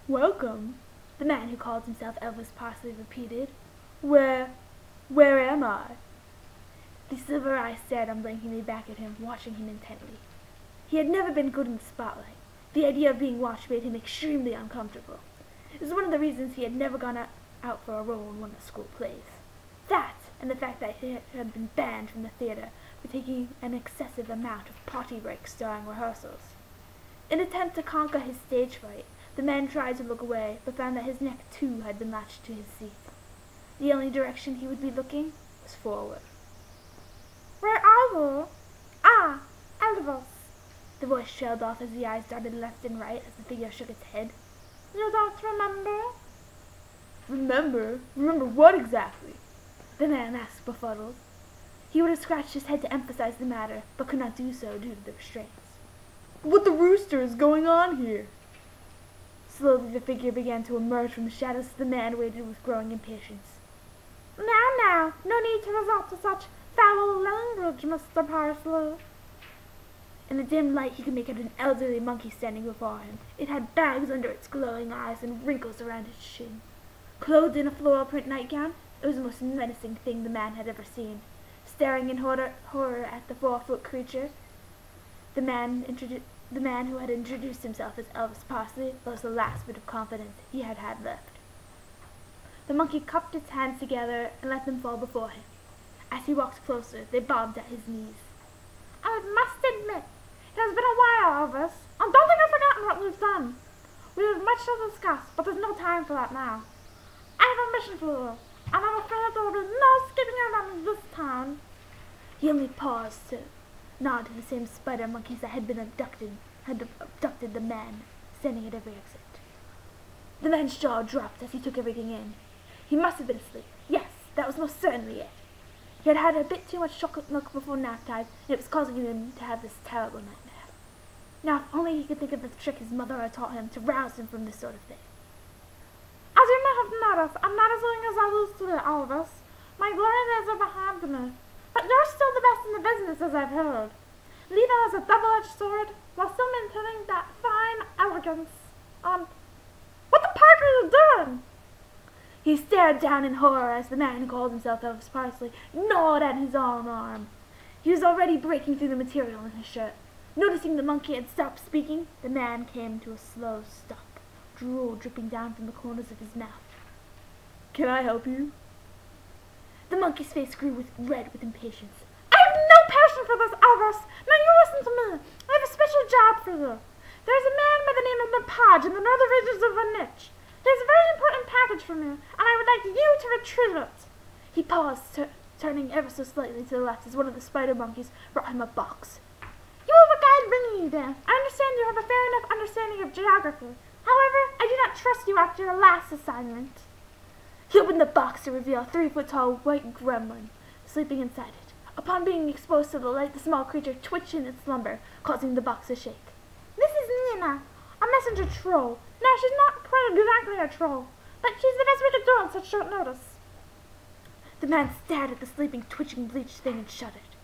"Welcome," the man who called himself Elvis Parsley repeated. Where am I?" The silver eyes stared unblinkingly back at him, watching him intently. He had never been good in the spotlight. The idea of being watched made him extremely uncomfortable. It was one of the reasons he had never gone out for a role in one of the school plays. That, and the fact that he had been banned from the theater for taking an excessive amount of potty breaks during rehearsals. In an attempt to conquer his stage fright, the man tried to look away, but found that his neck too had been latched to his seat. The only direction he would be looking was forward. "Where are you?" "Ah, Elvis." The voice trailed off as the eyes darted left and right as the figure shook its head. "You don't remember?" Remember? Remember what exactly?" the man asked, befuddled. He would have scratched his head to emphasize the matter, but could not do so due to the restraints. "What the rooster is going on here?" Slowly the figure began to emerge from the shadows as the man waited with growing impatience. Now, no need to resort to such foul language, Mr. Parsley." In the dim light he could make out an elderly monkey standing before him. It had bags under its glowing eyes and wrinkles around its chin. Clothed in a floral print nightgown, it was the most menacing thing the man had ever seen. Staring in horror at the 4-foot creature, the man who had introduced himself as Elvis Parsley lost the last bit of confidence he had left. The monkey cupped its hands together and let them fall before him. As he walked closer, they bobbed at his knees. "I must admit, it has been a while, Elvis. I don't think I've forgotten what we've done. We have much to discuss, but there's no time for that now. I have a mission for you, and I'm afraid there will be no skipping out on me this time." He only paused to nod to the same spider monkeys that had abducted the man, standing at every exit. The man's jaw dropped as he took everything in. He must have been asleep. Yes, that was most certainly it. He had had a bit too much chocolate milk before nap time, and it was causing him to have this terrible nightmare. Now, if only he could think of the trick his mother had taught him to rouse him from this sort of thing. "As you may have noticed, I'm not as young as I used to be, Elvis. My glory days are behind me. But you're still the best in the business, as I've heard. Lena has a double-edged sword, while still maintaining that fine elegance. What the park are you doing?" He stared down in horror as the man who called himself Elvis Parsley gnawed at his own arm. He was already breaking through the material in his shirt. Noticing the monkey had stopped speaking, the man came to a slow stop, drool dripping down from the corners of his mouth. "Can I help you?" The monkey's face grew red with impatience. "I have no passion for this, Elvis. Now you listen to me. I have a special job for you. There's a man by the name of Lepage in the northern regions of Vanitch. He has a very important package for me, and I would like you to retrieve it." He paused, turning ever so slightly to the left as one of the spider monkeys brought him a box. "You have a guide bringing you there. I understand you have a fair enough understanding of geography. However, I do not trust you after your last assignment." He opened the box to reveal a 3-foot-tall white gremlin sleeping inside it. Upon being exposed to the light, the small creature twitched in its slumber, causing the box to shake. "This is Nina, a messenger troll. Now, she's not quite exactly a troll, but she's the best we could do on such short notice." The man stared at the sleeping, twitching, bleached thing and shuddered.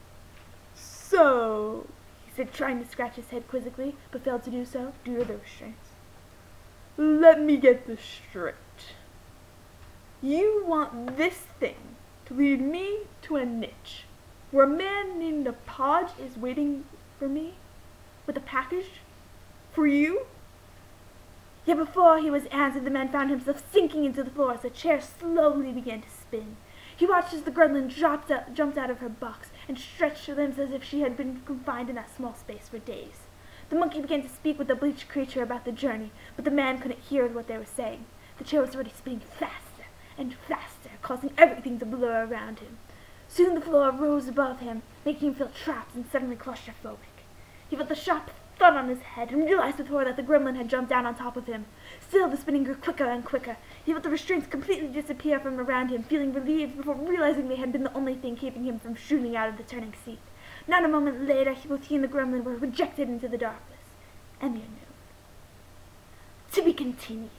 "So," he said, trying to scratch his head quizzically, but failed to do so due to the restraints. "Let me get this straight. You want this thing to lead me to a niche where a man named Lepage is waiting for me with a package for you?" Yet before he was answered, the man found himself sinking into the floor as the chair slowly began to spin. He watched as the gremlin jumped out of her box and stretched her limbs as if she had been confined in that small space for days. The monkey began to speak with the bleached creature about the journey, but the man couldn't hear what they were saying. The chair was already spinning faster and faster, causing everything to blur around him. Soon the floor rose above him, making him feel trapped and suddenly claustrophobic. He felt the sharp thud on his head and realized with horror that the gremlin had jumped down on top of him. Still, the spinning grew quicker and quicker. He felt the restraints completely disappear from around him, feeling relieved before realizing they had been the only thing keeping him from shooting out of the turning seat. Not a moment later, both he and the gremlin were rejected into the darkness and the unknown. To be continued.